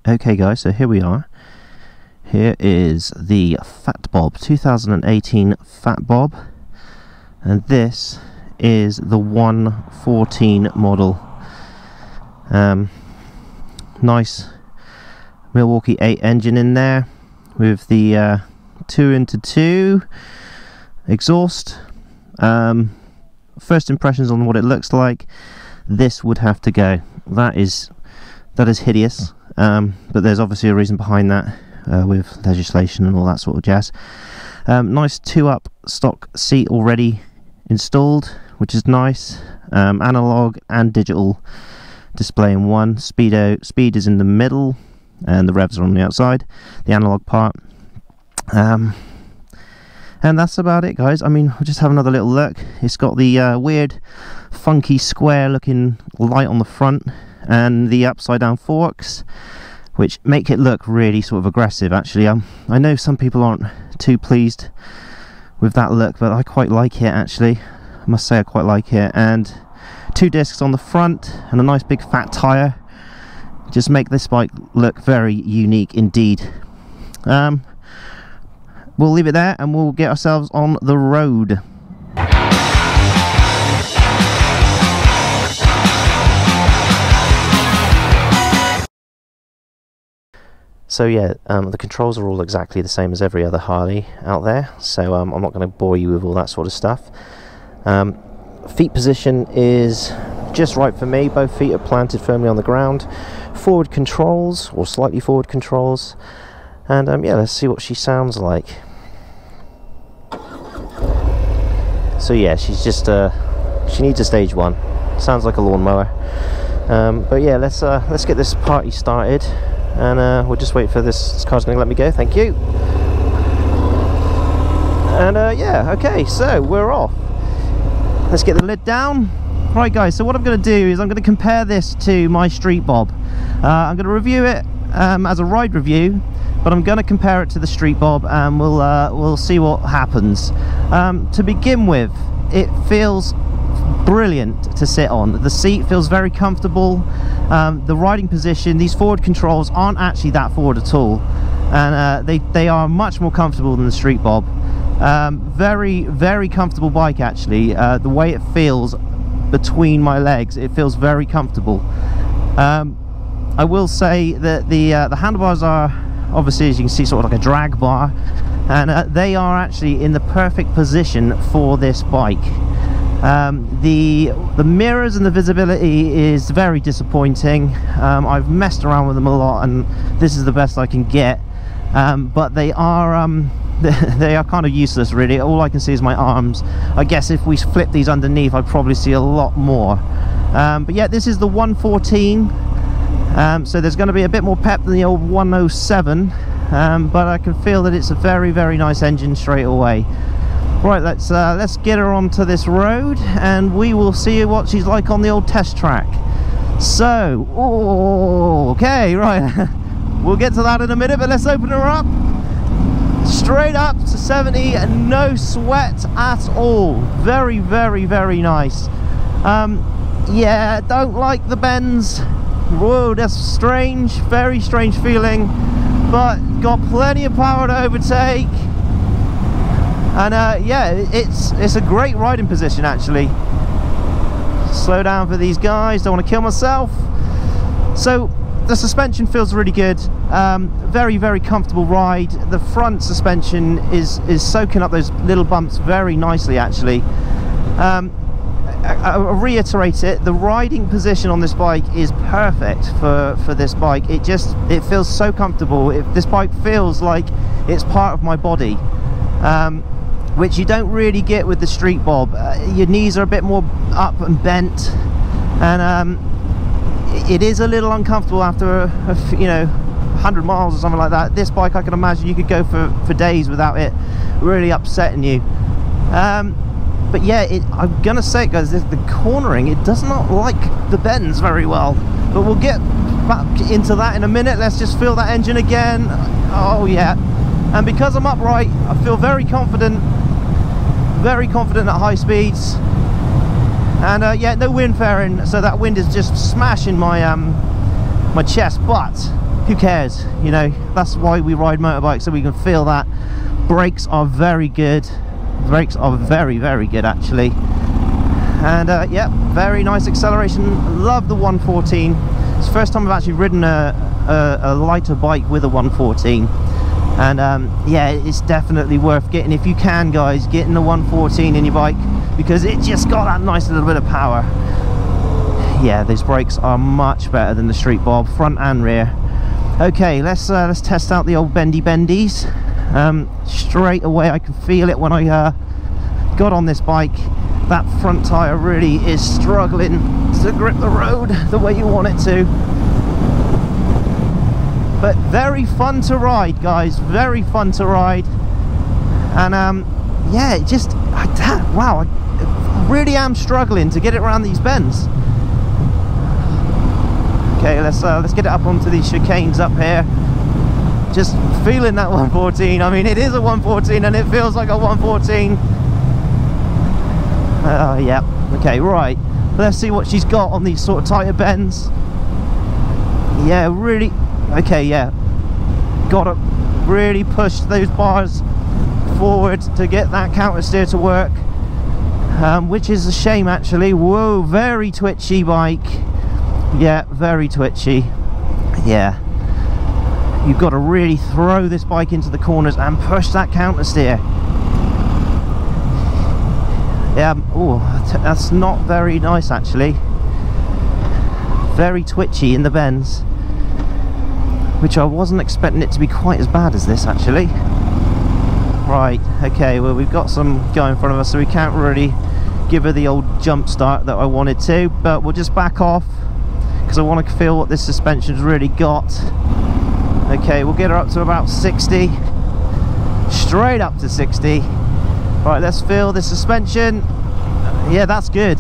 Okay guys, so here we are. Here is the Fat Bob 2018 Fat Bob, and this is the 114 model. Nice Milwaukee 8 engine in there with the 2x2 exhaust. First impressions on what it looks like. This would have to go. That is hideous. But there's obviously a reason behind that, with legislation and all that sort of jazz. Nice 2-up stock seat already installed, which is nice. Analog and digital display in one. Speed is in the middle, and the revs are on the outside, the analog part. And that's about it, guys. I mean, we'll just have another little look. It's got the weird, funky, square-looking light on the front, and the upside down forks, which make it look really sort of aggressive. Actually, I know some people aren't too pleased with that look, but I quite like it actually. I must say I quite like it. And 2 discs on the front and a nice big fat tire just make this bike look very unique indeed. We'll leave it there and we'll get ourselves on the road. So yeah, the controls are all exactly the same as every other Harley out there, so I'm not going to bore you with all that sort of stuff. Feet position is just right for me. Both feet are planted firmly on the ground. Forward controls, or slightly forward controls. And yeah, let's see what she sounds like. So yeah, she's just she needs a stage 1. Sounds like a lawnmower. But yeah, let's get this party started. And we'll just wait for this car's going to let me go. Thank you. And yeah, okay, so we're off. Let's get the lid down. Right guys, so what I'm going to do is I'm going to compare this to my Street Bob. I'm going to review it as a ride review, but I'm going to compare it to the Street Bob, and we'll see what happens. To begin with, it feels brilliant to sit on. The seat feels very comfortable. The riding position, these forward controls aren't actually that forward at all, and they are much more comfortable than the Street Bob. Very, very comfortable bike actually. The way it feels between my legs, it feels very comfortable. I will say that the handlebars are obviously, as you can see, sort of like a drag bar, and they are actually in the perfect position for this bike. The mirrors and the visibility is very disappointing. I've messed around with them a lot, and this is the best I can get. But they are they are kind of useless really. All I can see is my arms. I guess if we flip these underneath, I'd probably see a lot more. But yeah, this is the 114. So there's going to be a bit more pep than the old 107. But I can feel that it's a very, very nice engine straight away. Right, let's get her onto this road, and we will see what she's like on the old test track. So, okay, right. We'll get to that in a minute, but let's open her up. Straight up to 70 and no sweat at all. Very, very, very nice. Yeah, don't like the bends. Whoa, that's strange. Very strange feeling, but got plenty of power to overtake. And yeah, it's a great riding position actually. Slow down for these guys, don't want to kill myself. So the suspension feels really good. Very, very comfortable ride. The front suspension is soaking up those little bumps very nicely actually. I'll reiterate it, the riding position on this bike is perfect for this bike. It feels so comfortable. This bike feels like it's part of my body. Which you don't really get with the Street Bob. Your knees are a bit more up and bent, and it is a little uncomfortable after you know, 100 miles or something like that. This bike, I can imagine you could go for days without it really upsetting you. But yeah, I'm gonna say it, guys, the cornering, it does not like the bends very well, but we'll get back into that in a minute. Let's just feel that engine again. Oh yeah. And because I'm upright, I feel very confident at high speeds. And yeah, no wind fairing, so that wind is just smashing my my chest. But who cares? You know, that's why we ride motorbikes, so we can feel that. Brakes are very good. Brakes are very, very good actually. And yeah, very nice acceleration. Love the 114. It's the first time I've actually ridden a lighter bike with a 114. And yeah, it's definitely worth getting. If you can, guys, getting the 114 in your bike, because it just got that nice little bit of power. Yeah, these brakes are much better than the Street Bob, front and rear. Okay, let's test out the old bendies. Straight away I can feel it when I got on this bike. That front tire really is struggling to grip the road the way you want it to. But very fun to ride, guys, very fun to ride. And yeah, it just wow, I really am struggling to get it around these bends. Okay, let's get it up onto these chicanes up here. Just feeling that 114. I mean, it is a 114 and it feels like a 114. Yeah, okay, right. Let's see what she's got on these sort of tighter bends. Yeah, really. Okay, yeah. Gotta really push those bars forward to get that counter steer to work. Which is a shame actually. Whoa, very twitchy bike. Yeah, very twitchy. Yeah. You've got to really throw this bike into the corners and push that counter steer. Yeah, oh, that's not very nice actually. Very twitchy in the bends, which I wasn't expecting it to be quite as bad as this actually. Right, okay, well we've got some going in front of us, so we can't really give her the old jump start that I wanted to, but we'll just back off because I want to feel what this suspension's really got. Okay, we'll get her up to about 60, straight up to 60. Right, let's feel the suspension. Yeah, that's good.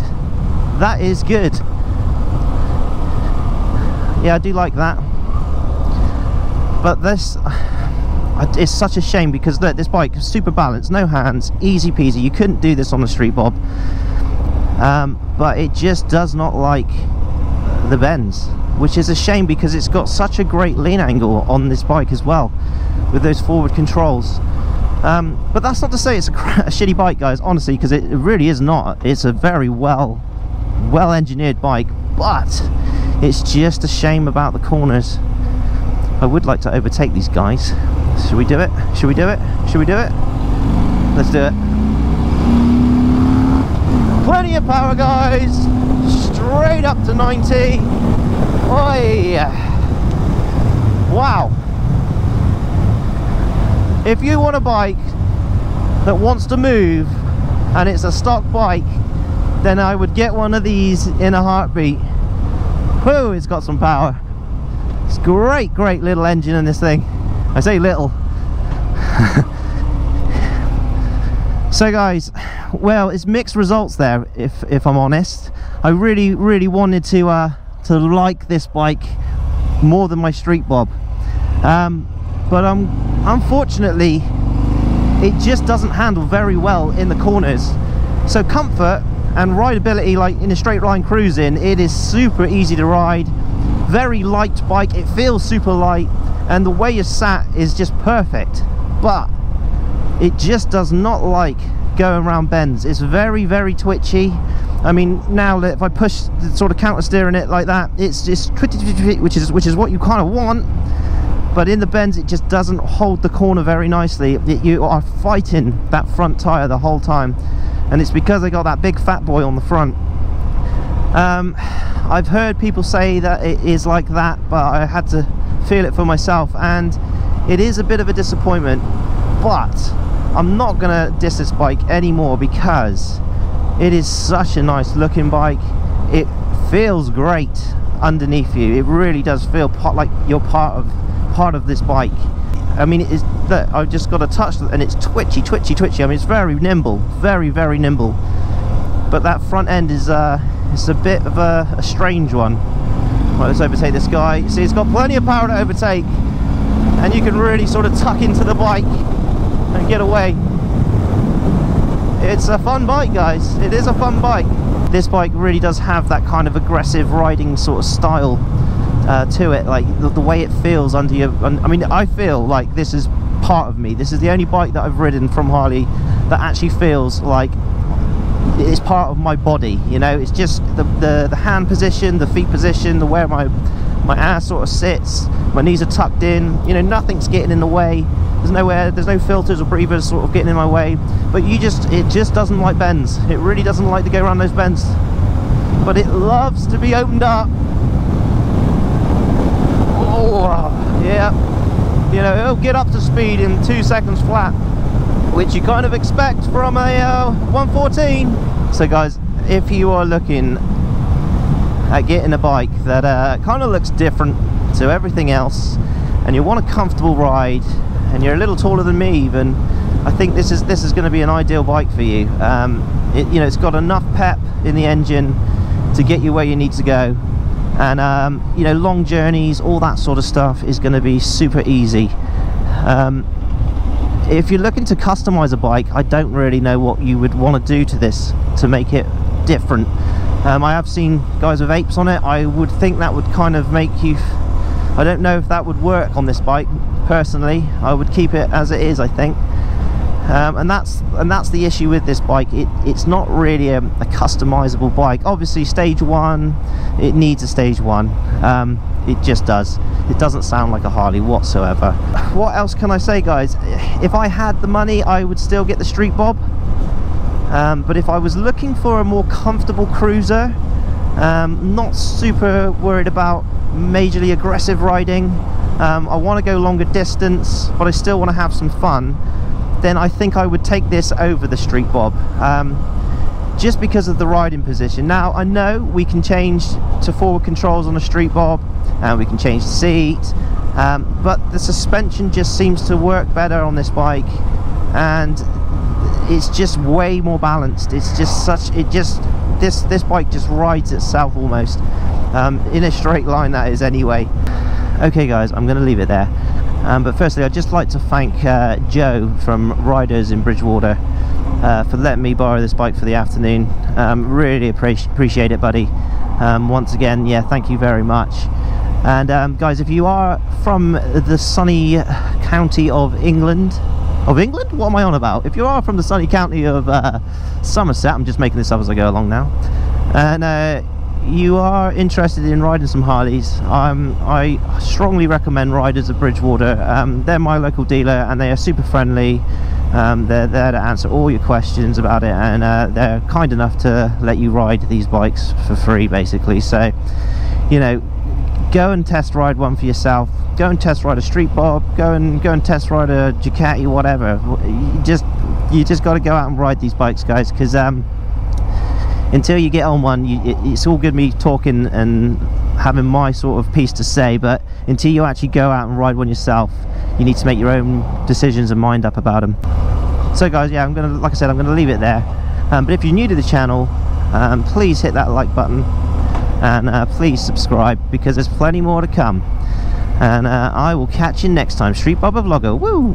That is good. Yeah, I do like that. But this, it's such a shame because look, this bike is super balanced, no hands, easy peasy. You couldn't do this on the Street Bob. But it just does not like the bends, which is a shame because it's got such a great lean angle on this bike as well, with those forward controls. But that's not to say it's a shitty bike, guys, honestly, because it really is not. It's a very well engineered bike, but it's just a shame about the corners. I would like to overtake these guys. Should we do it? Should we do it? Should we do it? Let's do it. Plenty of power, guys. Straight up to 90. Oi! Wow. If you want a bike that wants to move and it's a stock bike, then I would get one of these in a heartbeat. Whoa, it's got some power. It's great little engine in this thing. I say little. So guys, well, it's mixed results there, if I'm honest. I really wanted to like this bike more than my Street Bob. But unfortunately it just doesn't handle very well in the corners. So comfort and rideability, like in a straight line cruising, it is super easy to ride. Very light bike, it feels super light, and the way you're sat is just perfect. But it just does not like going around bends. It's very twitchy. I mean, now if I push the sort of counter steer in it like that, it's just which is what you kind of want. But in the bends it just doesn't hold the corner very nicely. You are fighting that front tire the whole time, and it's because they got that big fat boy on the front. I've heard people say that it is like that, but I had to feel it for myself, and it is a bit of a disappointment. But I'm not gonna diss this bike anymore because it is such a nice looking bike. It feels great underneath you. It really does feel like you're part of this bike. I mean, it is. Look, I've just got a touch and it's twitchy. I mean, it's very nimble, very nimble. But that front end is it's a bit of a strange one. Right, let's overtake this guy. See, it's got plenty of power to overtake, and you can really sort of tuck into the bike and get away. It's a fun bike, guys. It is a fun bike. This bike really does have that kind of aggressive riding sort of style to it, like the way it feels under your, I mean, I feel like this is part of me. This is the only bike that I've ridden from Harley that actually feels like it's part of my body, you know. It's just the hand position, the feet position, the way my ass sort of sits, my knees are tucked in, you know, nothing's getting in the way. There's no filters or breathers sort of getting in my way, but it just doesn't like bends. It really doesn't like to go around those bends, but it loves to be opened up. Oh yeah, you know, it'll get up to speed in 2 seconds flat, which you kind of expect from a 114. So guys, if you are looking at getting a bike that kind of looks different to everything else, and you want a comfortable ride, and you're a little taller than me even, I think this is going to be an ideal bike for you. You know, it's got enough pep in the engine to get you where you need to go, and you know, long journeys, all that sort of stuff is going to be super easy. If you're looking to customize a bike, I don't really know what you would want to do to this to make it different. I have seen guys with apes on it. I would think that would kind of make you, I don't know if that would work on this bike. Personally, I would keep it as it is, I think. And that's the issue with this bike. It's not really a customizable bike. Obviously stage 1, it needs a stage 1. It just does. It doesn't sound like a Harley whatsoever. What else can I say, guys? If I had the money, I would still get the Street Bob. But if I was looking for a more comfortable cruiser, not super worried about majorly aggressive riding, I want to go longer distance, but I still want to have some fun, then I think I would take this over the Street Bob, just because of the riding position. Now, I know we can change to forward controls on the Street Bob, and we can change the seat, but the suspension just seems to work better on this bike, and it's just way more balanced. It's just this bike just rides itself almost, in a straight line, that is, anyway. Okay guys, I'm going to leave it there, but firstly I'd just like to thank Joe from Riders in Bridgwater for letting me borrow this bike for the afternoon. Really appreciate it, buddy. Once again, yeah, thank you very much. And guys, if you are from the sunny county of England, what am I on about? If you are from the sunny county of Somerset, I'm just making this up as I go along now, and you are interested in riding some Harleys, I strongly recommend Riders of Bridgwater. They're my local dealer, and they are super friendly. They're there to answer all your questions about it, and they're kind enough to let you ride these bikes for free, basically. So, you know, go and test ride one for yourself. Go and test ride a Street Bob. Go and test ride a Ducati, whatever. You just got to go out and ride these bikes, guys, because until you get on one, it's all good me talking and having my sort of piece to say, but until you actually go out and ride one yourself, you need to make your own decisions and mind up about them. So guys, yeah, like I said, I'm gonna leave it there. But if you're new to the channel, please hit that like button, and please subscribe, because there's plenty more to come. And I will catch you next time. Street Bob Vlogger. Woo!